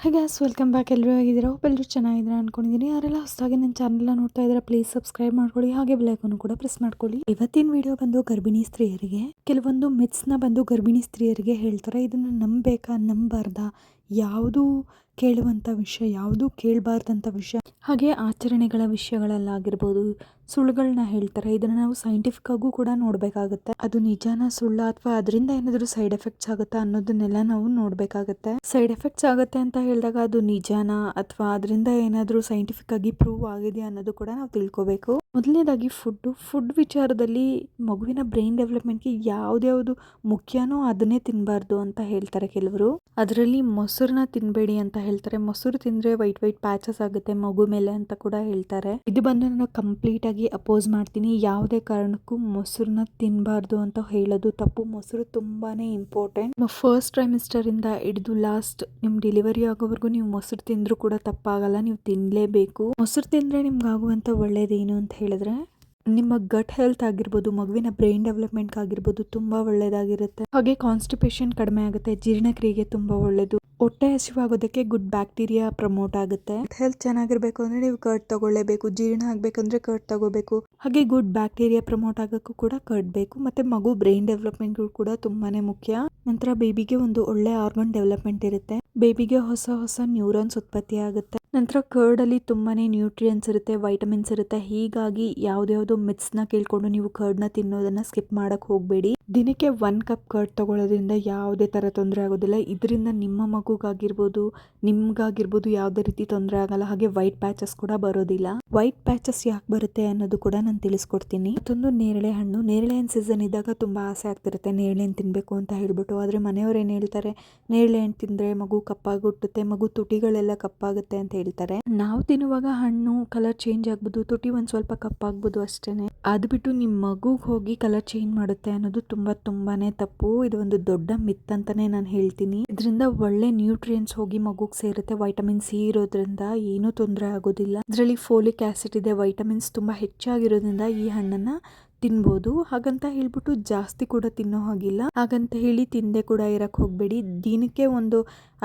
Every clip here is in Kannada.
High gas welcome back. ಎಲ್ಲರೂ ಆಗಿದ್ದೀರಾ? ಹೋಪ್ ಎಲ್ಲರೂ ಚೆನ್ನಾಗಿದ್ದೀರಾ ಅನ್ಕೊಂಡಿದ್ದೀನಿ. ಯಾರೆಲ್ಲ ಹೊಸದಾಗಿ ನನ್ನ ಚಾನಲ್ನ ನೋಡ್ತಾ ಇದ್ದೀರಾ ಪ್ಲೀಸ್ ಸಬ್ಸ್ಕ್ರೈಬ್ ಮಾಡ್ಕೊಳ್ಳಿ, ಹಾಗೆ ಬೆಲ್ ಐಕಾನ್ ಕೂಡ ಪ್ರೆಸ್ ಮಾಡ್ಕೊಳ್ಳಿ. ಇವತ್ತಿನ ವಿಡಿಯೋ ಬಂದು ಗರ್ಭಿಣಿ ಸ್ತ್ರೀಯರಿಗೆ ಕೆಲವೊಂದು ಮಿತ್ಸ್ನ ಬಂದು ಗರ್ಭಿಣಿ ಸ್ತ್ರೀಯರಿಗೆ ಹೇಳ್ತಾರೆ. ಇದನ್ನು ನಂಬಬೇಕಾ ನಂಬಾರ್ದಾ, ಯಾವುದು ಕೇಳುವಂಥ ವಿಷಯ, ಯಾವುದು ಕೇಳಬಾರ್ದಂಥ ವಿಷಯ, ಹಾಗೆ ಆಚರಣೆಗಳ ವಿಷಯಗಳಲ್ಲಾಗಿರ್ಬೋದು ಸುಳ್ಳುಗಳನ್ನ ಹೇಳ್ತಾರೆ. ಇದನ್ನು ನಾವು ಸೈಂಟಿಫಿಕ್ ಆಗೂ ಕೂಡ ನೋಡಬೇಕಾಗುತ್ತೆ. ಅದು ನಿಜಾನ ಸುಳ್ಳ ಅಥವಾ ಅದರಿಂದ ಏನಾದರೂ ಸೈಡ್ ಎಫೆಕ್ಟ್ಸ್ ಆಗುತ್ತಾ ಅನ್ನೋದನ್ನೆಲ್ಲ ನಾವು ನೋಡಬೇಕಾಗುತ್ತೆ. ಸೈಡ್ ಎಫೆಕ್ಟ್ಸ್ ಆಗುತ್ತೆ ಅಂತ ಹೇಳಿದಾಗ ಅದು ನಿಜಾನ ಅಥವಾ ಅದರಿಂದ ಏನಾದರೂ ಸೈಂಟಿಫಿಕ್ ಆಗಿ ಪ್ರೂವ್ ಆಗಿದೆಯಾ ಅನ್ನೋದು ಕೂಡ ನಾವು ತಿಳ್ಕೋಬೇಕು. ಮೊದಲನೇದಾಗಿ ಫುಡ್ ವಿಚಾರದಲ್ಲಿ ಮಗುವಿನ ಬ್ರೈನ್ ಡೆವಲಪ್ಮೆಂಟ್ಗೆ ಯಾವ್ದ್ಯಾವುದು ಮುಖ್ಯನೋ ಅದನ್ನೇ ತಿನ್ನಬಾರ್ದು ಅಂತ ಹೇಳ್ತಾರೆ ಕೆಲವರು. ಅದರಲ್ಲಿ ಮೊಸರನ್ನ ತಿನ್ಬೇಡಿ ಅಂತ ಹೇಳ್ತಾರೆ. ಮೊಸರು ತಿಂದ್ರೆ ವೈಟ್ ಪ್ಯಾಚಸ್ ಆಗುತ್ತೆ ಮಗು ಮೇಲೆ ಅಂತ ಕೂಡ ಹೇಳ್ತಾರೆ. ಇದು ಬಂದು ನಾನು ಕಂಪ್ಲೀಟ್ ಆಗಿ ಅಪೋಸ್ ಮಾಡ್ತೀನಿ. ಯಾವುದೇ ಕಾರಣಕ್ಕೂ ಮೊಸರನ್ನ ತಿನ್ನಬಾರ್ದು ಅಂತ ಹೇಳೋದು ತಪ್ಪು. ಮೊಸರು ತುಂಬಾನೇ ಇಂಪಾರ್ಟೆಂಟ್. ಫಸ್ಟ್ ಟ್ರೈಮಿಸ್ಟರ್ ಇಂದ ಹಿಡಿದು ಲಾಸ್ಟ್ ನಿಮ್ ಡೆಲಿವರಿ ಆಗೋವರೆಗೂ ನೀವು ಮೊಸರು ತಿಂದ್ರೂ ಕೂಡ ತಪ್ಪಾಗಲ್ಲ, ನೀವು ತಿನ್ಲೇಬೇಕು. ಮೊಸರು ತಿಂದ್ರೆ ನಿಮ್ಗೆ ಆಗುವಂತ ಒಳ್ಳೇದೇನು ಅಂತ ಹೇಳಿದ್ರೆ ನಿಮ್ಮ ಗಟ್ ಹೆಲ್ತ್ ಆಗಿರ್ಬೋದು, ಮಗುವಿನ ಬ್ರೈನ್ ಡೆವಲಪ್ಮೆಂಟ್ ಆಗಿರ್ಬೋದು ತುಂಬಾ ಒಳ್ಳೇದಾಗಿರುತ್ತೆ. ಹಾಗೆ ಕಾನ್ಸ್ಟಿಪೇಷನ್ ಕಡಿಮೆ ಆಗುತ್ತೆ, ಜೀರ್ಣಕ್ರಿಯೆಗೆ ತುಂಬಾ ಒಳ್ಳೇದು. ಹೊಟ್ಟೆ ಹಸಿವಾಗೋದಕ್ಕೆ ಗುಡ್ ಬ್ಯಾಕ್ಟೀರಿಯಾ ಪ್ರಮೋಟ್ ಆಗುತ್ತೆ. ಹೆಲ್ತ್ ಚೆನ್ನಾಗಿರ್ಬೇಕು ಅಂದ್ರೆ ನೀವು ಕರ್ಡ್ ತಗೊಳ್ಳೇಬೇಕು. ಜೀರ್ಣ ಆಗ್ಬೇಕಂದ್ರೆ ಕರ್ಡ್ ತಗೋಬೇಕು. ಹಾಗೆ ಗುಡ್ ಬ್ಯಾಕ್ಟೀರಿಯಾ ಪ್ರಮೋಟ್ ಆಗಕ್ಕೂ ಕೂಡ ಕರ್ಡ್ ಬೇಕು. ಮತ್ತೆ ಮಗು ಬ್ರೈನ್ ಡೆವಲಪ್ಮೆಂಟ್ ಕೂಡ ತುಂಬಾನೇ ಮುಖ್ಯ. ನಂತರ ಬೇಬಿಗೆ ಒಂದು ಒಳ್ಳೆ ಆರ್ಗನ್ ಡೆವಲಪ್ಮೆಂಟ್ ಇರುತ್ತೆ. ಬೇಬಿಗೆ ಹೊಸ ನ್ಯೂರಾನ್ಸ್ ಉತ್ಪತ್ತಿ ಆಗುತ್ತೆ. ನಂತರ ಕರ್ಡ್ ಅಲ್ಲಿ ತುಂಬಾನೇ ನ್ಯೂಟ್ರಿಯನ್ಸ್ ಇರುತ್ತೆ, ವೈಟಮಿನ್ಸ್ ಇರುತ್ತೆ. ಹೀಗಾಗಿ ಯಾವ್ದ್ಯಾವ್ದು ಮಿತ್ಸ್ ನ ಕೇಳ್ಕೊಂಡು ನೀವು ಕರ್ಡ್ ನ ತಿನ್ನೋದನ್ನ ಸ್ಕಿಪ್ ಮಾಡಕ್ ಹೋಗ್ಬೇಡಿ. ದಿನಕ್ಕೆ 1 ಕಪ್ ಕರ್ಡ್ ತಗೊಳ್ಳೋದ್ರಿಂದ ಯಾವುದೇ ತರ ತೊಂದರೆ ಆಗೋದಿಲ್ಲ. ಇದರಿಂದ ನಿಮ್ಮ ಮಗುಗಾಗಿರ್ಬೋದು ನಿಮ್ಗಾಗಿರ್ಬೋದು ಯಾವುದೇ ರೀತಿ ತೊಂದರೆ ಆಗಲ್ಲ. ಹಾಗೆ ವೈಟ್ ಪ್ಯಾಚಸ್ ಕೂಡ ಬರೋದಿಲ್ಲ. ವೈಟ್ ಪ್ಯಾಚಸ್ ಯಾಕೆ ಬರುತ್ತೆ ಅನ್ನೋದು ಕೂಡ ನಾನು ತಿಳಿಸ್ಕೊಡ್ತೀನಿ. ಮತ್ತೊಂದು ನೇರಳೆ ಹಣ್ಣು. ನೇರಳೆ ಹಣ್ಣು ಸೀಸನ್ ಇದ್ದಾಗ ತುಂಬಾ ಆಸೆ ಆಗ್ತಿರುತ್ತೆ ನೇರಳೆ ಹಣ್ಣು ತಿನ್ಬೇಕು ಅಂತ ಹೇಳ್ಬಿಟ್ಟು. ಆದ್ರೆ ಮನೆಯವ್ರು ಏನ್ ಹೇಳ್ತಾರೆ, ನೇರಳೆ ಹಣ್ಣು ತಿಂದ್ರೆ ಮಗು ಕಪ್ಪಾಗಿ ಹುಟ್ಟುತ್ತೆ, ಮಗು ತುಟಿಗಳೆಲ್ಲ ಕಪ್ಪಾಗುತ್ತೆ ಅಂತ ಹೇಳ್ತಾರೆ. ನಾವು ತಿನ್ನುವಾಗ ಹಣ್ಣು ಕಲರ್ ಚೇಂಜ್ ಆಗ್ಬೋದು, ತುಟಿ ಒಂದ್ ಸ್ವಲ್ಪ ಕಪ್ಪಾಗ್ಬೋದು ಅಷ್ಟೇನೆ. ಅದು ಬಿಟ್ಟು ನಿಮ್ ಮಗುಗ್ ಹೋಗಿ ಕಲರ್ ಚೇಂಜ್ ಮಾಡುತ್ತೆ ಅನ್ನೋದು ತುಂಬಾನೇ ತಪ್ಪು. ಇದು ಒಂದು ದೊಡ್ಡ ಮಿತ್ ಅಂತಾನೆ ನಾನು ಹೇಳ್ತೀನಿ. ಇದರಿಂದ ಒಳ್ಳೆ ನ್ಯೂಟ್ರಿಯನ್ಸ್ ಹೋಗಿ ಮಗುಗ್ ಸೇರುತ್ತೆ. ವೈಟಮಿನ್ ಸಿ ಇರೋದ್ರಿಂದ ಏನೂ ತೊಂದರೆ ಆಗೋದಿಲ್ಲ. ಇದರಲ್ಲಿ ಫೋಲಿಕ್ ಆಸಿಡ್ ಇದೆ, ವೈಟಮಿನ್ಸ್ ತುಂಬಾ ಹೆಚ್ಚಾಗಿರೋದ್ರಿಂದ ಈ ಹಣ್ಣನ್ನ ತಿನ್ಬೋದು. ಹಾಗಂತ ಹೇಳ್ಬಿಟ್ಟು ಜಾಸ್ತಿ ಕೂಡ ತಿನ್ನೋ ಹಾಗಿಲ್ಲ. ಹಾಗಂತ ಹೇಳಿ ತಿಂದೆ ಕೂಡ ಇರಕ್ ಹೋಗ್ಬೇಡಿ. ದಿನಕ್ಕೆ ಒಂದು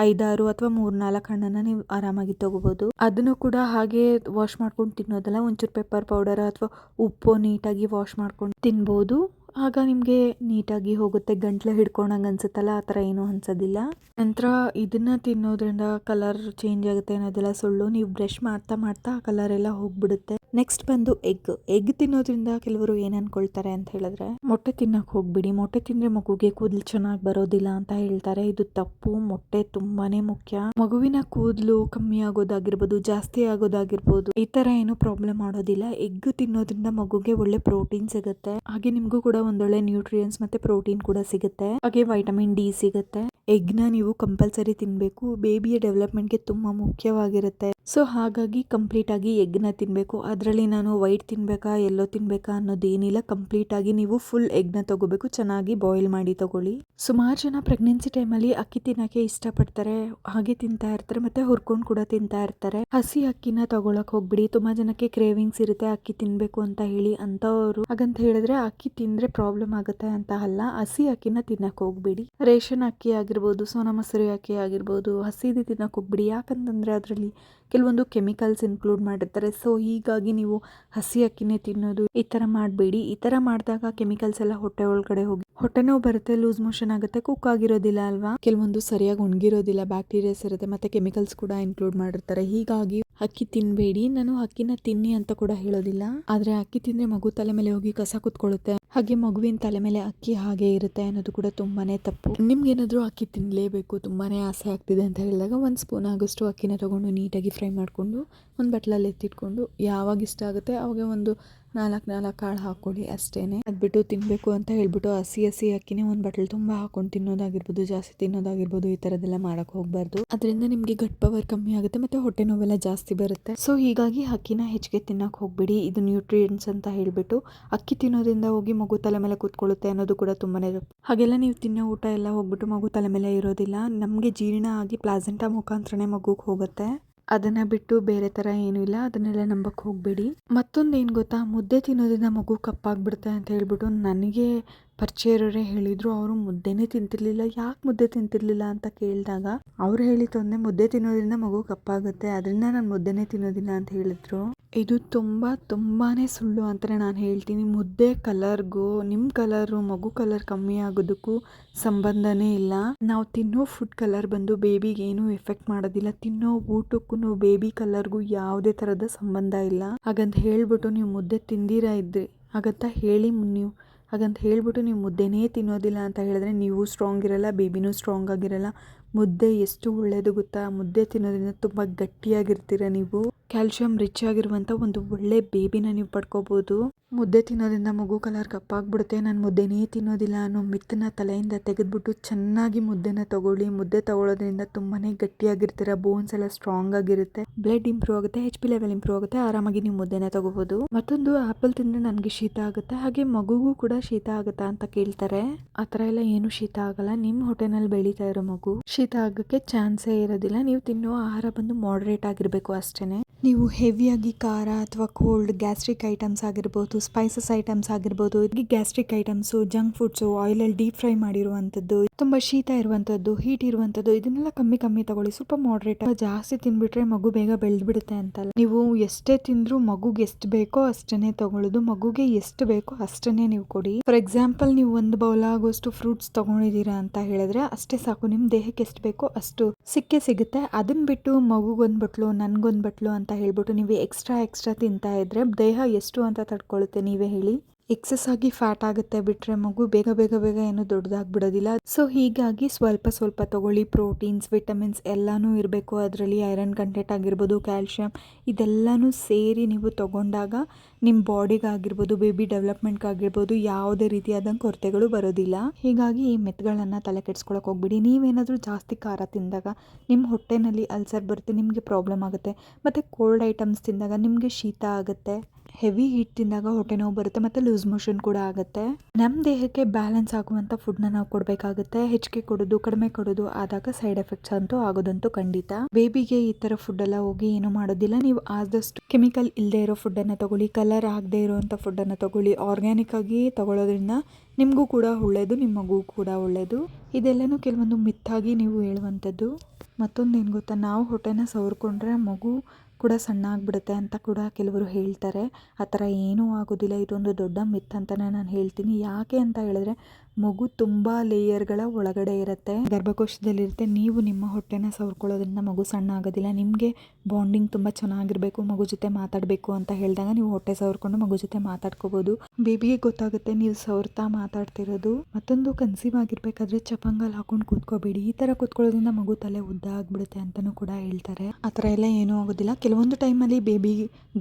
5-6 ಅಥವಾ 3-4 ಹಣ್ಣನ್ನ ನೀವು ಆರಾಮಾಗಿ ತಗೋಬಹುದು. ಅದನ್ನು ಕೂಡ ಹಾಗೆ ವಾಶ್ ಮಾಡ್ಕೊಂಡು ತಿನ್ನೋದಲ್ಲ, ಒಂಚೂರು ಪೆಪ್ಪರ್ ಪೌಡರ್ ಅಥವಾ ಉಪ್ಪು ನೀಟಾಗಿ ವಾಶ್ ಮಾಡ್ಕೊಂಡು ತಿನ್ಬೋದು. ಆಗ ನಿಮ್ಗೆ ನೀಟಾಗಿ ಹೋಗುತ್ತೆ. ಗಂಟ್ಲು ಹಿಡ್ಕೊಂಡಂಗೆ ಅನ್ಸುತ್ತಲ್ಲ, ಆ ಥರ ಏನೂ ಅನ್ಸೋದಿಲ್ಲ. ನಂತರ ಇದನ್ನ ತಿನ್ನೋದ್ರಿಂದ ಕಲರ್ ಚೇಂಜ್ ಆಗುತ್ತೆ ಅನ್ನೋದೆಲ್ಲ ಸುಳ್ಳು. ನೀವು ಬ್ರಷ್ ಮಾಡ್ತಾ ಕಲರ್ ಎಲ್ಲ ಹೋಗ್ಬಿಡುತ್ತೆ. ನೆಕ್ಸ್ಟ್ ಬಂದು ಎಗ್ ತಿನ್ನೋದ್ರಿಂದ ಕೆಲವರು ಏನ್ ಅನ್ಕೊಳ್ತಾರೆ ಅಂತ ಹೇಳಿದ್ರೆ, ಮೊಟ್ಟೆ ತಿನ್ನಕ್ ಹೋಗ್ಬಿಡಿ, ಮೊಟ್ಟೆ ತಿಂದ್ರೆ ಮಗುಗೆ ಕೂದಲು ಚೆನ್ನಾಗಿ ಬರೋದಿಲ್ಲ ಅಂತ ಹೇಳ್ತಾರೆ. ಇದು ತಪ್ಪು. ಮೊಟ್ಟೆ ತುಂಬಾನೇ ಮುಖ್ಯ. ಮಗುವಿನ ಕೂದಲು ಕಮ್ಮಿ ಆಗೋದಾಗಿರ್ಬೋದು, ಜಾಸ್ತಿ ಆಗೋದಾಗಿರ್ಬೋದು, ಈ ತರ ಏನು ಪ್ರಾಬ್ಲಮ್ ಮಾಡೋದಿಲ್ಲ. ಎಗ್ ತಿನ್ನೋದ್ರಿಂದ ಮಗುಗೆ ಒಳ್ಳೆ ಪ್ರೋಟೀನ್ ಸಿಗುತ್ತೆ. ಹಾಗೆ ನಿಮ್ಗೂ ಕೂಡ ಒಂದೊಳ್ಳೆ ನ್ಯೂಟ್ರಿಯನ್ಸ್ ಮತ್ತೆ ಪ್ರೋಟೀನ್ ಕೂಡ ಸಿಗುತ್ತೆ. ಹಾಗೆ ವೈಟಮಿನ್ ಡಿ ಸಿಗುತ್ತೆ. ಎಗ್ ನ ನೀವು ಕಂಪಲ್ಸರಿ ತಿನ್ಬೇಕು. ಬೇಬಿಯ ಡೆವಲಪ್ಮೆಂಟ್ಗೆ ತುಂಬಾ ಮುಖ್ಯವಾಗಿರುತ್ತೆ. ಸೊ ಹಾಗಾಗಿ ಕಂಪ್ಲೀಟ್ ಆಗಿ ಎಗ್ ನ ತಿನ್ಬೇಕು. ಅದರಲ್ಲಿ ನಾನು ವೈಟ್ ತಿನ್ಬೇಕಾ ಎಲ್ಲೋ ತಿನ್ಬೇಕಾ ಅನ್ನೋದೇನಿಲ್ಲ. ಕಂಪ್ಲೀಟ್ ಆಗಿ ನೀವು ಫುಲ್ ಎಗ್ ನ ತಗೋಬೇಕು. ಚೆನ್ನಾಗಿ ಬಾಯ್ಲ್ ಮಾಡಿ ತಗೊಳ್ಳಿ. ಸುಮಾರು ಜನ ಪ್ರೆಗ್ನೆನ್ಸಿ ಟೈಮಲ್ಲಿ ಅಕ್ಕಿ ತಿನ್ನಕ್ಕೆ ಇಷ್ಟಪಡ್ತಾರೆ, ಹಾಗೆ ತಿಂತಾ ಇರ್ತಾರೆ, ಮತ್ತೆ ಹುರ್ಕೊಂಡು ಕೂಡ ತಿಂತಾ ಇರ್ತಾರೆ. ಹಸಿ ಅಕ್ಕಿನ ತಗೊಳಕ್ ಹೋಗ್ಬಿಡಿ. ತುಂಬಾ ಜನಕ್ಕೆ ಕ್ರೇವಿಂಗ್ಸ್ ಇರುತ್ತೆ ಅಕ್ಕಿ ತಿನ್ಬೇಕು ಅಂತ ಹೇಳಿ. ಅಂತವರು ಹಾಗಂತ ಹೇಳಿದ್ರೆ ಅಕ್ಕಿ ತಿಂದ್ರೆ ಪ್ರಾಬ್ಲಮ್ ಆಗುತ್ತೆ ಅಂತ ಅಲ್ಲ. ಹಸಿ ಅಕ್ಕಿನ ತಿನ್ನಕ್ ಹೋಗ್ಬಿಡಿ. ರೇಷನ್ ಅಕ್ಕಿ ಆಗಿರ್ಬೋದು, ಸೋನಾ ಮಸೂರಿ ಅಕ್ಕಿ ಆಗಿರ್ಬೋದು, ಹಸಿದು ತಿನ್ನಕ್ ಹೋಗ್ಬಿಡಿ. ಯಾಕಂತಂದ್ರೆ ಅದರಲ್ಲಿ ಕೆಲವೊಂದು ಕೆಮಿಕಲ್ಸ್ ಇನ್ಕ್ಲೂಡ್ ಮಾಡಿರ್ತಾರೆ. ಸೊ ಹೀಗಾಗಿ ನೀವು ಹಸಿ ಅಕ್ಕಿನೇ ತಿನ್ನೋದು ಈ ತರ ಮಾಡಬೇಡಿ. ಈ ತರ ಮಾಡಿದಾಗ ಕೆಮಿಕಲ್ಸ್ ಎಲ್ಲ ಹೊಟ್ಟೆ ಒಳಗಡೆ ಹೋಗಿ ಹೊಟ್ಟೆ ನೋವು ಬರುತ್ತೆ, ಲೂಸ್ ಮೋಷನ್ ಆಗುತ್ತೆ, ಕುಕ್ ಆಗಿರೋದಿಲ್ಲ ಅಲ್ವಾ, ಕೆಲವೊಂದು ಸರಿಯಾಗಿ ಒಣಗಿರೋದಿಲ್ಲ, ಬ್ಯಾಕ್ಟೀರಿಯಾಸ್ ಇರುತ್ತೆ, ಮತ್ತೆ ಕೆಮಿಕಲ್ಸ್ ಕೂಡ ಇನ್ಕ್ಲೂಡ್ ಮಾಡಿರ್ತಾರೆ. ಹೀಗಾಗಿ ಅಕ್ಕಿ ತಿನ್ಬೇಡಿ. ನಾನು ಅಕ್ಕಿನ ತಿನ್ನಿ ಅಂತ ಕೂಡ ಹೇಳೋದಿಲ್ಲ, ಆದ್ರೆ ಅಕ್ಕಿ ತಿಂದ್ರೆ ಮಗು ತಲೆ ಮೇಲೆ ಹೋಗಿ ಕಸ ಕುತ್ಕೊಳ್ಳುತ್ತೆ, ಹಾಗೆ ಮಗುವಿನ ತಲೆ ಮೇಲೆ ಅಕ್ಕಿ ಹಾಗೆ ಇರುತ್ತೆ ಅನ್ನೋದು ಕೂಡ ತುಂಬಾನೇ ತಪ್ಪು. ನಿಮ್ಗೆ ಏನಾದ್ರೂ ಅಕ್ಕಿ ತಿನ್ಲೇಬೇಕು, ತುಂಬಾನೇ ಆಸೆ ಆಗ್ತಿದೆ ಅಂತ ಹೇಳಿದಾಗ 1 ಸ್ಪೂನ್ ಆಗೋಷ್ಟು ಅಕ್ಕಿನ ತಗೊಂಡು ನೀಟಾಗಿ ಫ್ರೈ ಮಾಡ್ಕೊಂಡು ಒಂದು ಬಟ್ಲಲ್ಲಿ ಎತ್ತಿಟ್ಕೊಂಡು ಯಾವಾಗ ಇಷ್ಟ ಆಗುತ್ತೆ ಅವಾಗ ಒಂದು 4 ಕಾಳು ಹಾಕೊಳ್ಳಿ ಅಷ್ಟೇನೆ. ಅದ್ಬಿಟ್ಟು ತಿನ್ಬೇಕು ಅಂತ ಹೇಳ್ಬಿಟ್ಟು ಹಸಿ ಅಕ್ಕಿನೇ ಒಂದು ಬಟ್ಲ್ ತುಂಬಾ ಹಾಕೊಂಡು ತಿನ್ನೋದಾಗಿರ್ಬೋದು, ಜಾಸ್ತಿ ತಿನ್ನೋದಾಗಿರ್ಬೋದು, ಈ ತರದೆಲ್ಲ ಮಾಡಕ್ ಹೋಗ್ಬಾರ್ದು. ಅದರಿಂದ ನಿಮ್ಗೆ ಗಟ್ ಪವರ್ ಕಮ್ಮಿ ಆಗುತ್ತೆ, ಮತ್ತೆ ಹೊಟ್ಟೆ ನೋವೆಲ್ಲ ಜಾಸ್ತಿ ಬರುತ್ತೆ. ಸೊ ಹೀಗಾಗಿ ಅಕ್ಕಿನ ಹೆಚ್ಚಿಗೆ ತಿನ್ನಕ್ ಹೋಗ್ಬಿಡಿ. ಇದು ನ್ಯೂಟ್ರಿಯೆಂಟ್ಸ್ ಅಂತ ಹೇಳ್ಬಿಟ್ಟು ಅಕ್ಕಿ ತಿನ್ನೋದ್ರಿಂದ ಹೋಗಿ ಮಗು ತಲೆ ಮೇಲೆ ಕೂತ್ಕೊಳ್ಳುತ್ತೆ ಅನ್ನೋದು ಕೂಡ ತುಂಬಾನೇ ತಪ್ಪು. ಹಾಗೆಲ್ಲ ನೀವು ತಿನ್ನೋ ಊಟ ಎಲ್ಲ ಹೋಗ್ಬಿಟ್ಟು ಮಗು ತಲೆ ಮೇಲೆ ಇರೋದಿಲ್ಲ. ನಮ್ಗೆ ಜೀರ್ಣ ಆಗಿ ಪ್ಲಾಸೆಂಟಾ ಮುಖಾಂತರನೇ ಮಗುಗೆ ಹೋಗುತ್ತೆ. ಅದನ್ನ ಬಿಟ್ಟು ಬೇರೆ ತರ ಏನೂ ಇಲ್ಲ. ಅದನ್ನೆಲ್ಲ ನಂಬಕ್ ಹೋಗ್ಬೇಡಿ. ಮತ್ತೊಂದು ಏನ್ ಗೊತ್ತಾ, ಮುದ್ದೆ ತಿನ್ನೋದ್ರಿಂದ ಮಗು ಕಪ್ಪಾಗ್ಬಿಡುತ್ತೆ ಅಂತ ಹೇಳ್ಬಿಟ್ಟು ನನಗೆ ಪರಿಚಯ ಇರೋರೇ ಹೇಳಿದ್ರು, ಅವರು ಮುದ್ದೆನೇ ತಿಂತಿರ್ಲಿಲ್ಲ. ಯಾಕೆ ಮುದ್ದೆ ತಿಂತಿರ್ಲಿಲ್ಲ ಅಂತ ಕೇಳಿದಾಗ ಅವ್ರು ಹೇಳಿದ್ದೊಂದೇ, ಮುದ್ದೆ ತಿನ್ನೋದ್ರಿಂದ ಮಗು ಕಪ್ಪಾಗುತ್ತೆ, ಅದರಿಂದ ನಾನು ಮುದ್ದೆನೇ ತಿನ್ನೋದಿಲ್ಲ ಅಂತ ಹೇಳಿದ್ರು. ಇದು ತುಂಬಾನೇ ಸುಳ್ಳು ಅಂತಲೇ ನಾನು ಹೇಳ್ತೀನಿ. ಮುದ್ದೆ ಕಲರ್ಗೂ ನಿಮ್ಮ ಕಲರು ಮಗು ಕಲರ್ ಕಮ್ಮಿ ಆಗೋದಕ್ಕೂ ಸಂಬಂಧನೇ ಇಲ್ಲ. ನಾವು ತಿನ್ನೋ ಫುಡ್ ಕಲರ್ ಬಂದು ಬೇಬಿಗೆ ಏನೂ ಎಫೆಕ್ಟ್ ಮಾಡೋದಿಲ್ಲ. ತಿನ್ನೋ ಊಟಕ್ಕೂ ಬೇಬಿ ಕಲರ್ಗೂ ಯಾವುದೇ ಥರದ ಸಂಬಂಧ ಇಲ್ಲ. ಹಾಗಂತ ಹೇಳ್ಬಿಟ್ಟು ನೀವು ಮುದ್ದೆ ತಿಂದಿರಾ ಇದ್ರಿ ಹಾಗಂತ ಹೇಳ್ಬಿಟ್ಟು ನೀವು ಮುದ್ದೆನೇ ತಿನ್ನೋದಿಲ್ಲ ಅಂತ ಹೇಳಿದ್ರೆ ನೀವು ಸ್ಟ್ರಾಂಗ್ ಇರಲ್ಲ, ಬೇಬಿನೂ ಸ್ಟ್ರಾಂಗ್ ಆಗಿರಲ್ಲ. ಮುದ್ದೆ ಎಷ್ಟು ಒಳ್ಳೆಯದು ಗೊತ್ತಾ? ಮುದ್ದೆ ತಿನ್ನೋದ್ರಿಂದ ತುಂಬ ಗಟ್ಟಿಯಾಗಿರ್ತೀರ ನೀವು. ಕ್ಯಾಲ್ಶಿಯಂ ರಿಚ್ ಆಗಿರುವಂಥ ಒಂದು ಒಳ್ಳೆ ಬೇಬಿನ ನೀವು ಪಡ್ಕೋಬೋದು. ಮುದ್ದೆ ತಿನ್ನೋದ್ರಿಂದ ಮಗು ಕಲರ್ ಕಪ್ಪಾಗ್ಬಿಡುತ್ತೆ, ನಾನು ಮುದ್ದೆನೇ ತಿನ್ನೋದಿಲ್ಲ ಅನ್ನೋ ಮಿತ್ತನ್ನ ತಲೆಯಿಂದ ತೆಗೆದ್ಬಿಟ್ಟು ಚೆನ್ನಾಗಿ ಮುದ್ದೆನ ತಗೊಳ್ಳಿ. ಮುದ್ದೆ ತಗೊಳ್ಳೋದ್ರಿಂದ ತುಂಬಾ ಗಟ್ಟಿಯಾಗಿರ್ತೀರ, ಬೋನ್ಸ್ ಎಲ್ಲ ಸ್ಟ್ರಾಂಗ್ ಆಗಿರುತ್ತೆ, ಬ್ಲಡ್ ಇಂಪ್ರೂವ್ ಆಗುತ್ತೆ, HP ಲೆವೆಲ್ ಇಂಪ್ರೂವ್ ಆಗುತ್ತೆ, ಆರಾಮಾಗಿ ನೀವು ಮುದ್ದೆನ ತಗೋಬೋದು. ಮತ್ತೊಂದು, ಆಪಲ್ ತಿಂದರೆ ನನಗೆ ಶೀತ ಆಗುತ್ತೆ, ಹಾಗೆ ಮಗುಗೂ ಕೂಡ ಶೀತ ಆಗುತ್ತಾ ಅಂತ ಕೇಳ್ತಾರೆ. ಆ ಥರ ಎಲ್ಲ ಏನು ಶೀತ ಆಗಲ್ಲ. ನಿಮ್ಮ ಹೊಟ್ಟೆನಲ್ಲಿ ಬೆಳೀತಾ ಇರೋ ಮಗು ಶೀತ ಆಗೋಕ್ಕೆ ಚಾನ್ಸೇ ಇರೋದಿಲ್ಲ. ನೀವು ತಿನ್ನೋ ಆಹಾರ ಬಂದು ಮಾಡ್ರೇಟ್ ಆಗಿರಬೇಕು ಅಷ್ಟೇ. ನೀವು ಹೆವಿಯಾಗಿ ಖಾರ ಅಥವಾ ಕೋಲ್ಡ್ ಗ್ಯಾಸ್ಟ್ರಿಕ್ ಐಟಮ್ಸ್ ಆಗಿರ್ಬೋದು, ಸ್ಪೈಸಸ್ ಐಟಮ್ಸ್ ಆಗಿರ್ಬೋದು, ಗ್ಯಾಸ್ಟ್ರಿಕ್ ಐಟಮ್ಸು, ಜಂಕ್ ಫುಡ್ಸು, ಆಯಿಲಲ್ಲಿ ಡೀಪ್ ಫ್ರೈ ಮಾಡಿರುವಂಥದ್ದು, ತುಂಬ ಶೀತ ಇರುವಂಥದ್ದು, ಹೀಟ್ ಇರುವಂಥದ್ದು, ಇದನ್ನೆಲ್ಲ ಕಮ್ಮಿ ತಗೊಳ್ಳಿ. ಸ್ವಲ್ಪ ಮಾಡ್ರೇಟ್. ಜಾಸ್ತಿ ತಿನ್ಬಿಟ್ರೆ ಮಗು ಬೇಗ ಬೆಳೆದ್ಬಿಡುತ್ತೆ ಅಂತಲ್ಲ. ನೀವು ಎಷ್ಟೇ ತಿಂದರೂ ಮಗುಗೆ ಎಷ್ಟು ಬೇಕೋ ಅಷ್ಟನ್ನೇ ತಗೊಳ್ಳೋದು, ಮಗುಗೆ ಎಷ್ಟು ಬೇಕೋ ಅಷ್ಟನ್ನೇ ನೀವು ಕೊಡಿ. ಫಾರ್ ಎಕ್ಸಾಂಪಲ್, ನೀವು ಒಂದು ಬೌಲ್ ಆಗೋಷ್ಟು ಫ್ರೂಟ್ಸ್ ತಗೊಂಡಿದ್ದೀರಾ ಅಂತ ಹೇಳಿದ್ರೆ ಅಷ್ಟೇ ಸಾಕು. ನಿಮ್ಮ ದೇಹಕ್ಕೆ ಎಷ್ಟು ಬೇಕೋ ಅಷ್ಟು ಸಿಗುತ್ತೆ. ಅದನ್ನ ಬಿಟ್ಟು ಮಗುಗೊಂದು ಬಟ್ಲು ನನ್ಗೊಂದು ಬಟ್ಲು ಅಂತ ಹೇಳ್ಬಿಟ್ಟು ನೀವು ಎಕ್ಸ್ಟ್ರಾ ತಿಂತಾ ಇದ್ರೆ ದೇಹ ಎಷ್ಟು ಅಂತ ತಡ್ಕೊಳ್ಳುತ್ತೆ ನೀವೇ ಹೇಳಿ? ಎಕ್ಸಸ್ ಆಗಿ ಫ್ಯಾಟ್ ಆಗುತ್ತೆ ಬಿಟ್ರೆ ಮಗು ಬೇಗ ಏನು ದೊಡ್ಡದಾಗ್ಬಿಡೋದಿಲ್ಲ. ಸೊ ಹೀಗಾಗಿ ಸ್ವಲ್ಪ ತಗೊಳ್ಳಿ. ಪ್ರೋಟೀನ್ಸ್, ವಿಟಮಿನ್ಸ್ ಎಲ್ಲಾನು ಇರಬೇಕು ಅದರಲ್ಲಿ. ಐರನ್ ಕಂಟೆಂಟ್ ಆಗಿರ್ಬೋದು, ಕ್ಯಾಲ್ಶಿಯಂ, ಇದೆಲ್ಲನೂ ಸೇರಿ ನೀವು ತಗೊಂಡಾಗ ನಿಮ್ಮ ಬಾಡಿಗಾಗಿರ್ಬೋದು, ಬೇಬಿ ಡೆವಲಪ್ಮೆಂಟ್ಗಾಗಿರ್ಬೋದು ಯಾವುದೇ ರೀತಿಯಾದ ಕೊರತೆಗಳು ಬರೋದಿಲ್ಲ. ಹೀಗಾಗಿ ಈ ಮೆತ್ಗಳನ್ನು ತಲೆ ಕೆಡಿಸ್ಕೊಳಕ್ಕೆ ಹೋಗ್ಬಿಡಿ. ನೀವೇನಾದರೂ ಜಾಸ್ತಿ ಖಾರ ತಿಂದಾಗ ನಿಮ್ಮ ಹೊಟ್ಟೆನಲ್ಲಿ ಅಲ್ಸರ್ ಬರುತ್ತೆ, ನಿಮಗೆ ಪ್ರಾಬ್ಲಮ್ ಆಗುತ್ತೆ. ಮತ್ತು ಕೋಲ್ಡ್ ಐಟಮ್ಸ್ ತಿಂದಾಗ ನಿಮಗೆ ಶೀತ ಆಗುತ್ತೆ. ಹೆವಿ ಹೀಟ್ ತಿಂದಾಗ ಹೊಟ್ಟೆ ನೋವು ಬರುತ್ತೆ, ಮತ್ತು ಲೂಸ್ ಮೋಷನ್ ಕೂಡ ಆಗುತ್ತೆ. ನಮ್ಮ ದೇಹಕ್ಕೆ ಬ್ಯಾಲೆನ್ಸ್ ಆಗುವಂಥ ಫುಡ್ನ ನಾವು ಕೊಡಬೇಕಾಗುತ್ತೆ. ಹೆಚ್ಚಿಗೆ ಕೊಡೋದು ಕಡಿಮೆ ಕೊಡೋದು ಆದಾಗ ಸೈಡ್ ಎಫೆಕ್ಟ್ಸ್ ಅಂತೂ ಆಗೋದಂತೂ ಖಂಡಿತ. ಬೇಬಿಗೆ ಈ ಥರ ಫುಡ್ ಎಲ್ಲ ಹೋಗಿ ಏನೂ ಮಾಡೋದಿಲ್ಲ. ನೀವು ಆದಷ್ಟು ಕೆಮಿಕಲ್ ಇಲ್ಲದೆ ಇರೋ ಫುಡ್ಡನ್ನು ತಗೊಳ್ಳಿ, ಕಲರ್ ಆಗದೆ ಇರೋವಂಥ ಫುಡ್ಡನ್ನು ತಗೊಳ್ಳಿ. ಆರ್ಗ್ಯಾನಿಕ್ ಆಗಿ ತಗೊಳ್ಳೋದ್ರಿಂದ ನಿಮಗೂ ಕೂಡ ಒಳ್ಳೆಯದು, ನಿಮ್ಮ ಮಗುಗೂ ಕೂಡ ಒಳ್ಳೆಯದು. ಇದೆಲ್ಲನೂ ಕೆಲವೊಂದು ಮಿತ್ತಾಗಿ ನೀವು ಹೇಳುವಂಥದ್ದು. ಮತ್ತೊಂದು ಏನು ಗೊತ್ತಾ, ನಾವು ಹೊಟ್ಟೆನ ಸವರ್ಕೊಂಡ್ರೆ ಮಗು ಕೂಡ ಸಣ್ಣ ಆಗಿಬಿಡುತ್ತೆ ಅಂತ ಕೂಡ ಕೆಲವರು ಹೇಳ್ತಾರೆ. ಆ ಥರ ಏನೂ ಆಗೋದಿಲ್ಲ. ಇದೊಂದು ದೊಡ್ಡ ಮಿತ್ ಅಂತಲೇ ನಾನು ಹೇಳ್ತೀನಿ. ಯಾಕೆ ಅಂತ ಹೇಳಿದ್ರೆ ಮಗು ತುಂಬ ಲೇಯರ್ಗಳ ಒಳಗಡೆ ಇರುತ್ತೆ, ಗರ್ಭಕೋಶದಲ್ಲಿರುತ್ತೆ. ನೀವು ನಿಮ್ಮ ಹೊಟ್ಟೆನ ಸವರ್ಕೊಳ್ಳೋದ್ರಿಂದ ಮಗು ಸಣ್ಣ ಆಗೋದಿಲ್ಲ. ನಿಮಗೆ ಬಾಂಡಿಂಗ್ ತುಂಬ ಚೆನ್ನಾಗಿರಬೇಕು, ಮಗು ಜೊತೆ ಮಾತಾಡಬೇಕು ಅಂತ ಹೇಳಿದಾಗ ನೀವು ಹೊಟ್ಟೆ ಸವರ್ಕೊಂಡು ಮಗು ಜೊತೆ ಮಾತಾಡ್ಕೋಬೋದು. ಬೇಬಿಗೆ ಗೊತ್ತಾಗುತ್ತೆ ನೀವು ಸವರ್ತಾ ಮಾತಾಡ್ತಿರೋದು. ಮತ್ತೊಂದು, ಕನ್ಸೀವ್ ಆಗಿರ್ಬೇಕಾದ್ರೆ ಚಪ್ಪಂಗಲ್ ಹಾಕೊಂಡು ಕೂತ್ಕೋಬೇಡಿ. ಈ ಥರ ಕೂತ್ಕೊಳ್ಳೋದ್ರಿಂದ ಮಗು ತಲೆ ಉದ್ದ ಆಗಿಬಿಡುತ್ತೆ ಅಂತಲೂ ಕೂಡ ಹೇಳ್ತಾರೆ. ಆ ಥರ ಎಲ್ಲ ಏನೂ ಆಗೋದಿಲ್ಲ. ಕೆಲವೊಂದು ಟೈಮಲ್ಲಿ ಬೇಬಿ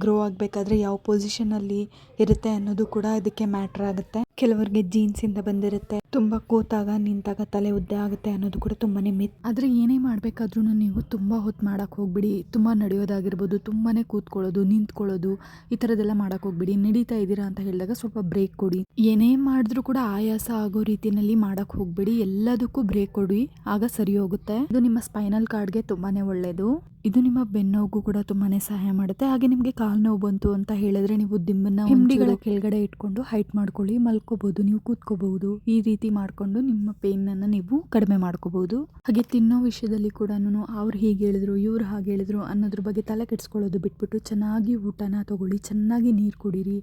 ಗ್ರೋ ಆಗಬೇಕಾದ್ರೆ ಯಾವ ಪೊಸಿಷನಲ್ಲಿ ಇರುತ್ತೆ ಅನ್ನೋದು ಕೂಡ ಇದಕ್ಕೆ ಮ್ಯಾಟ್ರ್ ಆಗುತ್ತೆ. ಕೆಲವರಿಗೆ ಜೀನ್ಸಿಂದ ಬಂದಿರುತ್ತೆ, ತುಂಬ ಕೂತಾಗ ನಿಂತಾಗ ತಲೆ ಉದ್ದ ಆಗುತ್ತೆ ಅನ್ನೋದು ಕೂಡ ತುಂಬಾ ಮಿತ್. ಆದರೆ ಏನೇ ಮಾಡಬೇಕಾದ್ರೂ ನೀವು ತುಂಬ ಹೊತ್ತು ಮಾಡೋಕ್ಕೆ ಹೋಗ್ಬಿಡಿ. ತುಂಬ ನಡೆಯೋದಾಗಿರ್ಬೋದು, ತುಂಬಾ ಕೂತ್ಕೊಳ್ಳೋದು, ನಿಂತ್ಕೊಳ್ಳೋದು, ಈ ಥರದ್ದೆಲ್ಲ ಮಾಡೋಕ್ಕೆ ಹೋಗ್ಬಿಡಿ. ನಡೀತಾ ಇದ್ದೀರಾ ಅಂತ ಹೇಳಿದಾಗ ಸ್ವಲ್ಪ ಬ್ರೇಕ್ ಕೊಡಿ. ಏನೇ ಮಾಡಿದ್ರೂ ಕೂಡ ಆಯಾಸ ಆಗೋ ರೀತಿಯಲ್ಲಿ ಮಾಡೋಕ್ಕೆ ಹೋಗ್ಬಿಡಿ. ಎಲ್ಲದಕ್ಕೂ ಬ್ರೇಕ್ ಕೊಡಿ, ಆಗ ಸರಿ ಹೋಗುತ್ತೆ. ಇದು ನಿಮ್ಮ ಸ್ಪೈನಲ್ ಕಾರ್ಡ್ಗೆ ತುಂಬಾ ಒಳ್ಳೆಯದು. ಇದು ನಿಮ್ಮ ಬೆನ್ನೋಗೂ ಕೂಡ ತುಂಬಾ ಸಹಾಯ ಮಾಡುತ್ತೆ. ಹಾಗೆ ನಿಮಗೆ ಕಾಲು ನೋವು ಬಂತು ಅಂತ ಹೇಳಿದ್ರೆ ನೀವು ದಿಂಬನ್ನ ಹಿಂಡಿಗಳ ಕೆಳಗಡೆ ಇಟ್ಕೊಂಡು ಹೈಟ್ ಮಾಡ್ಕೊಳ್ಳಿ, ಮಲ್ಕೋಬಹುದು, ನೀವು ಕೂತ್ಕೋಬಹುದು. ಈ ರೀತಿ ಮಾಡಿಕೊಂಡು ನಿಮ್ಮ ಪೇನನ್ನು ನೀವು ಕಡಿಮೆ ಮಾಡ್ಕೋಬಹುದು. ಹಾಗೆ ತಿನ್ನೋ ವಿಷಯದಲ್ಲಿ ಕೂಡ ಅವ್ರು ಹೀಗೆ ಹೇಳಿದ್ರು, ಇವ್ರು ಹಾಗೆ ಹೇಳಿದ್ರು ಅನ್ನೋದ್ರ ಬಗ್ಗೆ ತಲೆ ಕೆಡಿಸ್ಕೊಳ್ಳೋದು ಬಿಟ್ಬಿಟ್ಟು ಚೆನ್ನಾಗಿ ಊಟನ ತಗೊಳ್ಳಿ, ಚೆನ್ನಾಗಿ ನೀರು ಕುಡೀರಿ.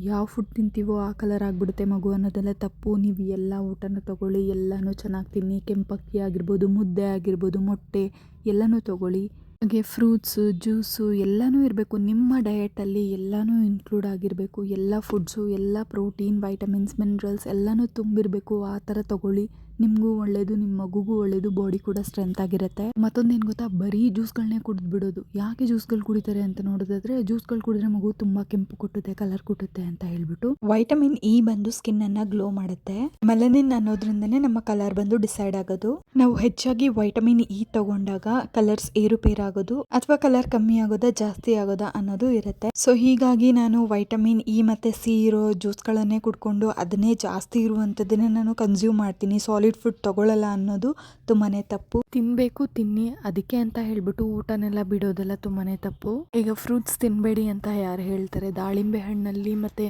ಯಾವ ಫುಡ್ ತಿಂತೀವೋ ಆ ಕಲರ್ ಆಗಿಬಿಡುತ್ತೆ ಮಗು ಅನ್ನೋದೆಲ್ಲ ತಪ್ಪು. ನೀವು ಎಲ್ಲ ಊಟನ ತಗೊಳ್ಳಿ, ಎಲ್ಲನೂ ಚೆನ್ನಾಗಿ ತಿನ್ನಿ. ಕೆಂಪಕ್ಕಿ ಆಗಿರ್ಬೋದು, ಮುದ್ದೆ ಆಗಿರ್ಬೋದು, ಮೊಟ್ಟೆ ಎಲ್ಲನೂ ತಗೊಳ್ಳಿ. ಹಾಗೆ ಫ್ರೂಟ್ಸು, ಜ್ಯೂಸು ಎಲ್ಲನೂ ಇರಬೇಕು ನಿಮ್ಮ ಡಯಟಲ್ಲಿ. ಎಲ್ಲನೂ ಇನ್ಕ್ಲೂಡ್ ಆಗಿರಬೇಕು. ಎಲ್ಲ ಫುಡ್ಸು, ಎಲ್ಲ ಪ್ರೋಟೀನ್, ವೈಟಮಿನ್ಸ್, ಮಿನರಲ್ಸ್ ಎಲ್ಲನೂ ತುಂಬಿರಬೇಕು. ಆ ಥರ ತಗೊಳ್ಳಿ. ನಿಮಗೂ ಒಳ್ಳೆಯದು, ನಿಮ್ಮ ಮಗುಗೂ ಒಳ್ಳೆಯದು, ಬಾಡಿ ಕೂಡ ಸ್ಟ್ರೆಂತ್ ಆಗಿರುತ್ತೆ. ಮತ್ತೊಂದೇನು ಗೊತ್ತಾ, ಬರೀ ಜ್ಯೂಸ್ಗಳನ್ನೇ ಕುಡಿದು ಬಿಡೋದು. ಯಾಕೆ ಜ್ಯೂಸ್ಗಳು ಕುಡಿತಾರೆ ಅಂತ ನೋಡೋದಾದ್ರೆ, ಜ್ಯೂಸ್ಗಳು ಕುಡಿದ್ರೆ ಮಗು ತುಂಬ ಕೆಂಪು ಕೊಟ್ಟುತ್ತೆ, ಕಲರ್ ಕೊಟ್ಟುತ್ತೆ ಅಂತ ಹೇಳ್ಬಿಟ್ಟು. ವೈಟಮಿನ್ ಇ ಬಂದು ಸ್ಕಿನ್ ಅನ್ನ ಗ್ಲೋ ಮಾಡುತ್ತೆ. ಮೆಲನಿನ್ ಅನ್ನೋದ್ರಿಂದನೇ ನಮ್ಮ ಕಲರ್ ಬಂದು ಡಿಸೈಡ್ ಆಗೋದು. ನಾವು ಹೆಚ್ಚಾಗಿ ವೈಟಮಿನ್ ಇ ತಗೊಂಡಾಗ ಕಲರ್ಸ್ ಏರುಪೇರಾಗೋದು ಅಥವಾ ಕಲರ್ ಕಮ್ಮಿ ಆಗೋದಾ ಜಾಸ್ತಿ ಆಗೋದಾ ಅನ್ನೋದು ಇರುತ್ತೆ. ಸೊ ಹೀಗಾಗಿ ನಾನು ವೈಟಮಿನ್ ಇ ಮತ್ತೆ ಸಿ ಇರೋ ಜ್ಯೂಸ್ಗಳನ್ನೇ ಕುಡ್ಕೊಂಡು ಅದನ್ನೇ ಜಾಸ್ತಿ ಇರುವಂಥದ್ದನ್ನೇ ನಾನು ಕನ್ಸ್ಯೂಮ್ ಮಾಡ್ತೀನಿ. ಸಾಲಿಡ್ ಫುಡ್ ತಗೊಳ್ಳಲ್ಲ ಅನ್ನೋದು ತುಂಬಾನೇ ತಪ್ಪು. ತಿನ್ಬೇಕು, ತಿನ್ನಿ, ಅದಕ್ಕೆ ಅಂತ ಹೇಳ್ಬಿಟ್ಟು ಊಟನೆಲ್ಲ ಬಿಡೋದೆಲ್ಲ ತುಂಬಾನೇ ತಪ್ಪು. ಈಗ ಫ್ರೂಟ್ಸ್ ತಿನ್ಬೇಡಿ ಅಂತ ಯಾರು ಹೇಳ್ತಾರೆ? ದಾಳಿಂಬೆ ಹಣ್ಣಲ್ಲಿ ಮತ್ತೆ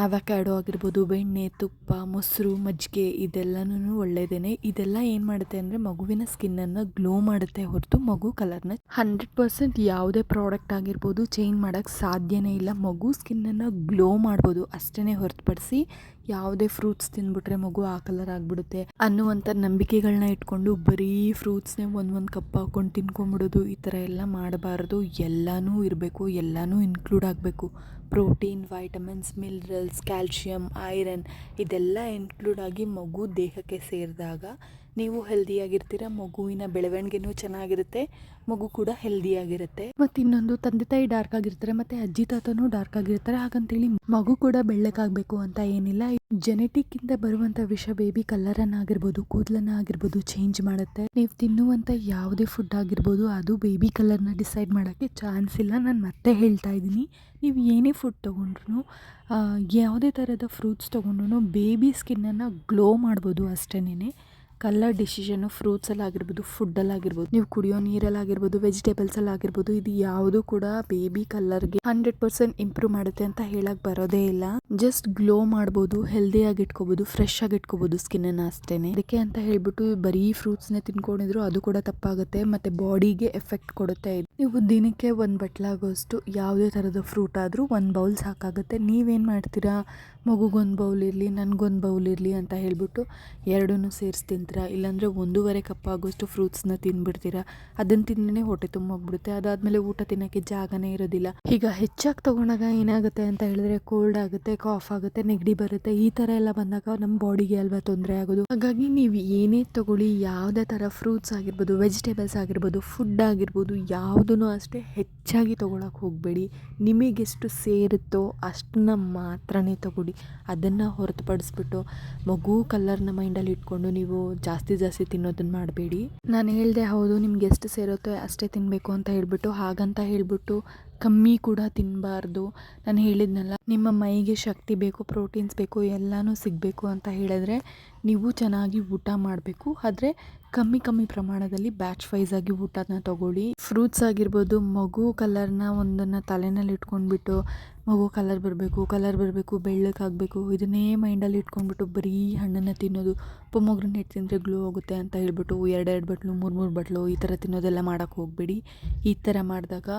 ಅವಕ್ಯಾಡೋ ಆಗಿರ್ಬೋದು, ಬೆಣ್ಣೆ, ತುಪ್ಪ, ಮೊಸರು, ಮಜ್ಜಿಗೆ ಇದೆಲ್ಲನೂ ಒಳ್ಳೆಯದೇ. ಇದೆಲ್ಲ ಏನು ಮಾಡುತ್ತೆ ಅಂದರೆ ಮಗುವಿನ ಸ್ಕಿನ್ನನ್ನು ಗ್ಲೋ ಮಾಡುತ್ತೆ ಹೊರತು ಮಗು ಕಲರ್ನ 100% ಯಾವುದೇ ಪ್ರಾಡಕ್ಟ್ ಆಗಿರ್ಬೋದು ಚೇಂಜ್ ಮಾಡೋಕ್ಕೆ ಸಾಧ್ಯನೇ ಇಲ್ಲ. ಮಗು ಸ್ಕಿನ್ನನ್ನು ಗ್ಲೋ ಮಾಡ್ಬೋದು ಅಷ್ಟೇ ಹೊರತುಪಡಿಸಿ ಯಾವುದೇ ಫ್ರೂಟ್ಸ್ ತಿಂದ್ಬಿಟ್ರೆ ಮಗು ಆ ಕಲರ್ ಆಗಿಬಿಡುತ್ತೆ ಅನ್ನುವಂಥ ನಂಬಿಕೆಗಳನ್ನ ಇಟ್ಕೊಂಡು ಬರೀ ಫ್ರೂಟ್ಸ್ನೇ ಒಂದು ಕಪ್ ಹಾಕ್ಕೊಂಡು ತಿನ್ಕೊಂಬಿಡೋದು, ಈ ಥರ ಎಲ್ಲ ಮಾಡಬಾರ್ದು. ಎಲ್ಲನೂ ಇರಬೇಕು, ಎಲ್ಲನೂ ಇನ್ಕ್ಲೂಡ್ ಆಗಬೇಕು. Protein, vitamins, minerals, calcium, iron ಇದೆಲ್ಲ ಇನ್ಕ್ಲೂಡ್ ಆಗಿ ಮಗು ದೇಹಕ್ಕೆ ಸೇರಿದಾಗ ನೀವು ಹೆಲ್ದಿಯಾಗಿರ್ತೀರ, ಮಗುವಿನ ಬೆಳವಣಿಗೆನೂ ಚೆನ್ನಾಗಿರುತ್ತೆ, ಮಗು ಕೂಡ ಹೆಲ್ದಿಯಾಗಿರುತ್ತೆ. ಮತ್ತು ಇನ್ನೊಂದು, ತಂದೆ ತಾಯಿ ಡಾರ್ಕ್ ಆಗಿರ್ತಾರೆ ಮತ್ತು ಅಜ್ಜಿ ತಾತನೂ ಡಾರ್ಕ್ ಆಗಿರ್ತಾರೆ, ಹಾಗಂತೇಳಿ ಮಗು ಕೂಡ ಬೆಳ್ಳಕ್ಕಾಗಬೇಕು ಅಂತ ಏನಿಲ್ಲ. ಜೆನೆಟಿಕ್ ಇಂದ ಬರುವಂಥ ವಿಷ ಬೇಬಿ ಕಲರನ್ನಾಗಿರ್ಬೋದು, ಕೂದಲನ್ನಾಗಿರ್ಬೋದು ಚೇಂಜ್ ಮಾಡುತ್ತೆ. ನೀವು ತಿನ್ನುವಂಥ ಯಾವುದೇ ಫುಡ್ ಆಗಿರ್ಬೋದು ಅದು ಬೇಬಿ ಕಲರ್ನ ಡಿಸೈಡ್ ಮಾಡೋಕ್ಕೆ ಚಾನ್ಸ್ ಇಲ್ಲ. ನಾನು ಮತ್ತೆ ಹೇಳ್ತಾ ಇದ್ದೀನಿ, ನೀವು ಏನೇ ಫುಡ್ ತೊಗೊಂಡ್ರು, ಯಾವುದೇ ಥರದ ಫ್ರೂಟ್ಸ್ ತೊಗೊಂಡ್ರು ಬೇಬಿ ಸ್ಕಿನ್ನನ್ನು ಗ್ಲೋ ಮಾಡ್ಬೋದು ಅಷ್ಟೇನೆ. ಕಲರ್ ಡಿಸಿಷನ್ನು ಫ್ರೂಟ್ಸಲ್ಲಾಗಿರ್ಬೋದು, ಫುಡ್ಡಲ್ಲಾಗಿರ್ಬೋದು, ನೀವು ಕುಡಿಯೋ ನೀರಲ್ಲಾಗಿರ್ಬೋದು, ವೆಜಿಟೇಬಲ್ಸಲ್ಲಾಗಿರ್ಬೋದು, ಇದು ಯಾವುದು ಕೂಡ ಬೇಬಿ ಕಲರ್ಗೆ 100% ಇಂಪ್ರೂವ್ ಮಾಡುತ್ತೆ ಅಂತ ಹೇಳಕ್ಕೆ ಬರೋದೇ ಇಲ್ಲ. ಜಸ್ಟ್ ಗ್ಲೋ ಮಾಡ್ಬೋದು, ಹೆಲ್ದಿಯಾಗಿ ಇಟ್ಕೋಬೋದು, ಫ್ರೆಶ್ ಆಗಿ ಇಟ್ಕೋಬೋದು ಸ್ಕಿನ್ನನ್ನು ಅಷ್ಟೇ. ಅದಕ್ಕೆ ಅಂತ ಹೇಳ್ಬಿಟ್ಟು ಬರೀ ಫ್ರೂಟ್ಸ್ನೇ ತಿನ್ಕೊಂಡಿದ್ರು ಅದು ಕೂಡ ತಪ್ಪಾಗುತ್ತೆ ಮತ್ತು ಬಾಡಿಗೆ ಎಫೆಕ್ಟ್ ಕೊಡುತ್ತೆ. ನೀವು ದಿನಕ್ಕೆ ಒಂದು ಬಟ್ಲಾಗೋಷ್ಟು ಯಾವುದೇ ಥರದ ಫ್ರೂಟ್ ಆದರೂ ಒಂದು ಬೌಲ್ ಸಾಕಾಗುತ್ತೆ. ನೀವೇನು ಮಾಡ್ತೀರಾ, ಮಗುಗೊಂದು ಬೌಲ್ ಇರಲಿ, ನನಗೊಂದು ಬೌಲ್ ಇರಲಿ ಅಂತ ಹೇಳ್ಬಿಟ್ಟು ಎರಡನ್ನೂ ಸೇರಿಸಿ ತಿಂತೀರಾ. ಇಲ್ಲಾಂದರೆ 1.5 ಕಪ್ ಆಗೋಷ್ಟು ಫ್ರೂಟ್ಸ್ನ ತಿಂದ್ಬಿಡ್ತೀರಾ. ಅದನ್ನು ತಿಂದೇ ಹೊಟ್ಟೆ ತುಂಬೋಗ್ಬಿಡುತ್ತೆ. ಅದಾದಮೇಲೆ ಊಟ ತಿನ್ನೋಕ್ಕೆ ಜಾಗನೇ ಇರೋದಿಲ್ಲ. ಈಗ ಹೆಚ್ಚಾಗಿ ತೊಗೊಂಡಾಗ ಏನಾಗುತ್ತೆ ಅಂತ ಹೇಳಿದ್ರೆ ಕೋಲ್ಡ್ ಆಗುತ್ತೆ, ಕಾಫ್ ಆಗುತ್ತೆ, ನೆಗಡಿ ಬರುತ್ತೆ. ಈ ಥರ ಎಲ್ಲ ಬಂದಾಗ ನಮ್ಮ ಬಾಡಿಗೆ ಅಲ್ವಾ ತೊಂದರೆ ಆಗೋದು. ಹಾಗಾಗಿ ನೀವು ಏನೇ ತೊಗೊಳ್ಳಿ, ಯಾವುದೇ ಥರ ಫ್ರೂಟ್ಸ್ ಆಗಿರ್ಬೋದು, ವೆಜಿಟೇಬಲ್ಸ್ ಆಗಿರ್ಬೋದು, ಫುಡ್ ಆಗಿರ್ಬೋದು, ಯಾವುದೂ ಅಷ್ಟೇ ಹೆಚ್ಚಾಗಿ ತೊಗೊಳಕ್ಕೆ ಹೋಗಬೇಡಿ. ನಿಮಗೆಷ್ಟು ಸೇರುತ್ತೋ ಅಷ್ಟನ್ನ ಮಾತ್ರನೇ ತೊಗೊಳ್ಳಿ. ಅದನ್ನು ಹೊರತುಪಡಿಸ್ಬಿಟ್ಟು ಮಗು ಕಲರ್ನ ಮೈಂಡಲ್ಲಿ ಇಟ್ಕೊಂಡು ನೀವು ಜಾಸ್ತಿ ತಿನ್ನೋದನ್ನು ಮಾಡಬೇಡಿ. ನಾನು ಹೇಳಿದೆ ಹೌದು, ನಿಮ್ಗೆ ಎಷ್ಟು ಸೇರುತ್ತೋ ಅಷ್ಟೇ ತಿನ್ನಬೇಕು ಅಂತ ಹೇಳ್ಬಿಟ್ಟು, ಹಾಗಂತ ಹೇಳ್ಬಿಟ್ಟು ಕಮ್ಮಿ ಕೂಡ ತಿನ್ನಬಾರ್ದು. ನಾನು ಹೇಳಿದ್ನಲ್ಲ, ನಿಮ್ಮ ಮೈಗೆ ಶಕ್ತಿ ಬೇಕು, ಪ್ರೋಟೀನ್ಸ್ ಬೇಕು, ಎಲ್ಲನೂ ಸಿಗಬೇಕು ಅಂತ ಹೇಳಿದ್ರೆ ನೀವು ಚೆನ್ನಾಗಿ ಊಟ ಮಾಡಬೇಕು. ಆದರೆ ಕಮ್ಮಿ ಪ್ರಮಾಣದಲ್ಲಿ ಬ್ಯಾಚ್ ವೈಸ್ ಆಗಿ ಊಟನ ತಗೊಳ್ಳಿ. ಫ್ರೂಟ್ಸ್ ಆಗಿರ್ಬೋದು, ಮಗು ಕಲರ್ನ ಒಂದನ್ನು ತಲೆನಲ್ಲಿ ಇಟ್ಕೊಂಡ್ಬಿಟ್ಟು ಮಗು ಕಲರ್ ಬರಬೇಕು, ಬೆಳ್ಳಕ್ಕಾಗಬೇಕು, ಇದನ್ನೇ ಮೈಂಡಲ್ಲಿ ಇಟ್ಕೊಂಡ್ಬಿಟ್ಟು ಬರೀ ಹಣ್ಣನ್ನು ತಿನ್ನೋದು, ಪೊಮೊಗ್ರನೇಟ್ ತಿಂದರೆ ಗ್ಲೋ ಆಗುತ್ತೆ ಅಂತ ಹೇಳ್ಬಿಟ್ಟು 2 ಬಟ್ಲು 3 ಬಟ್ಲು ಈ ಥರ ತಿನ್ನೋದೆಲ್ಲ ಮಾಡೋಕ್ಕೆ ಹೋಗಬೇಡಿ. ಈ ಥರ ಮಾಡಿದಾಗ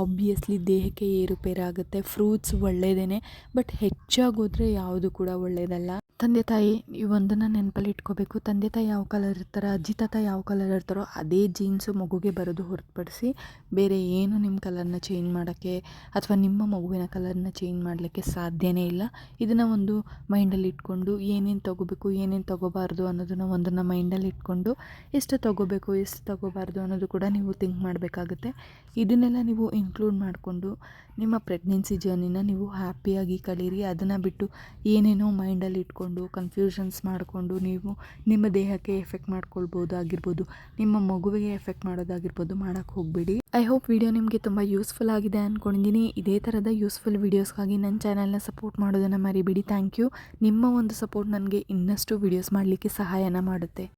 ಆಬ್ವಿಯಸ್ಲಿ ದೇಹಕ್ಕೆ ಏರುಪೇರಾಗುತ್ತೆ. ಫ್ರೂಟ್ಸ್ ಒಳ್ಳೆಯದೇ, ಬಟ್ ಹೆಚ್ಚಾಗೋದ್ರೆ ಯಾವುದು ಕೂಡ ಒಳ್ಳೆಯದಲ್ಲ. ತಂದೆ ತಾಯಿ ಒಂದನ್ನು ನೆನಪಲ್ಲಿ ಇಟ್ಕೋಬೇಕು. ತಂದೆ ತಾಯಿ ಯಾವ ಕಲರ್ ಇರ್ತಾರೋ, ಅಜ್ಜಿ ತಾತ ಯಾವ ಕಲರ್ ಇರ್ತಾರೋ ಅದೇ ಜೀನ್ಸು ಮಗುಗೆ ಬರೋದು ಹೊರತುಪಡಿಸಿ ಬೇರೆ ಏನು ನಿಮ್ಮ ಕಲರ್ನ ಚೇಂಜ್ ಮಾಡೋಕ್ಕೆ ಅಥವಾ ನಿಮ್ಮ ಮಗುವಿನ ಕಲರ್ನ ಚೇಂಜ್ ಮಾಡಲಿಕ್ಕೆ ಸಾಧ್ಯನೇ ಇಲ್ಲ. ಇದನ್ನು ಒಂದು ಮೈಂಡಲ್ಲಿ ಇಟ್ಕೊಂಡು ಏನೇನು ತೊಗೋಬೇಕು, ಏನೇನು ತೊಗೋಬಾರ್ದು ಅನ್ನೋದನ್ನು ಮೈಂಡಲ್ಲಿ ಇಟ್ಕೊಂಡು ಎಷ್ಟು ತೊಗೋಬೇಕು, ಎಷ್ಟು ತೊಗೋಬಾರ್ದು ಅನ್ನೋದು ಕೂಡ ನೀವು ಥಿಂಕ್ ಮಾಡಬೇಕಾಗುತ್ತೆ. ಇದನ್ನೆಲ್ಲ ನೀವು ಇನ್ಕ್ಲೂಡ್ ಮಾಡಿಕೊಂಡು ನಿಮ್ಮ ಪ್ರೆಗ್ನೆನ್ಸಿ ಜರ್ನಿನ ನೀವು ಹ್ಯಾಪಿಯಾಗಿ ಕಳೀರಿ. ಅದನ್ನು ಬಿಟ್ಟು ಏನೇನೋ ಮೈಂಡಲ್ಲಿ ಇಟ್ಕೊಂಡು ಕನ್ಫ್ಯೂಷನ್ಸ್ ಮಾಡಿಕೊಂಡು ನೀವು ನಿಮ್ಮ ದೇಹಕ್ಕೆ ಎಫೆಕ್ಟ್ ಮಾಡ್ಕೊಳ್ಬೋದಾಗಿರ್ಬೋದು, ನಿಮ್ಮ ಮಗುವಿಗೆ ಎಫೆಕ್ಟ್ ಮಾಡೋದಾಗಿರ್ಬೋದು ಮಾಡೋಕ್ಕೆ ಹೋಗಬೇಡಿ. ಐ ಹೋಪ್ ವಿಡಿಯೋ ನಿಮಗೆ ತುಂಬ ಯೂಸ್ಫುಲ್ ಆಗಿದೆ ಅಂದ್ಕೊಂಡಿದ್ದೀನಿ. ಇದೇ ಥರದ ಯೂಸ್ಫುಲ್ ವೀಡಿಯೋಸ್ಗಾಗಿ ನನ್ನ ಚಾನಲ್ನ ಸಪೋರ್ಟ್ ಮಾಡೋದನ್ನು ಮರಿಬೇಡಿ. Thank you. ನಿಮ್ಮ ಒಂದು ಸಪೋರ್ಟ್ ನನಗೆ ಇನ್ನಷ್ಟು ವೀಡಿಯೋಸ್ ಮಾಡಲಿಕ್ಕೆ ಸಹಾಯನ ಮಾಡುತ್ತೆ.